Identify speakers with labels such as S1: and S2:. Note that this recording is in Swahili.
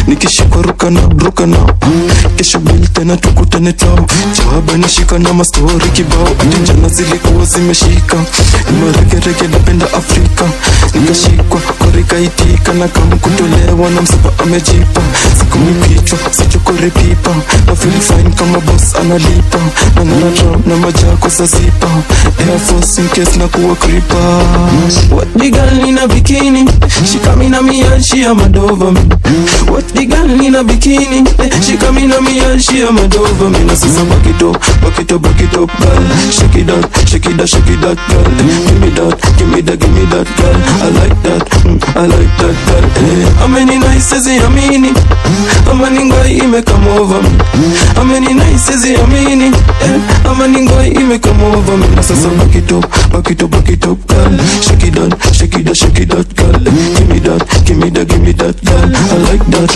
S1: nikishikwa ruka na kesho bil tena tukutane tao. Jawaba nishika na mastori kibao, ati jana zilikuwa zimeshika. Nimeregerege napenda Afrika, nikashikwa korika itika na kama kutolewa na msapa amejipa. Siku mipichwa sichokore pipa, na feel fine kama boss analipa. Na nara na majako za zipa, Air Force in case na kuwa creeper. What the girl in a bikini, she coming at me and she a mad over me. What the girl in a bikini, she coming at me and she a mad over me. Na sasa back it up, girl. Shake it out, girl. Give me that, girl. I like that, girl. How many nights is it, amini? How many guy he make come over me? How many nights is it, amini? How many guy he make come over me? Na sasa back it up, girl. Shake it out, girl. Give me that, girl. I like that.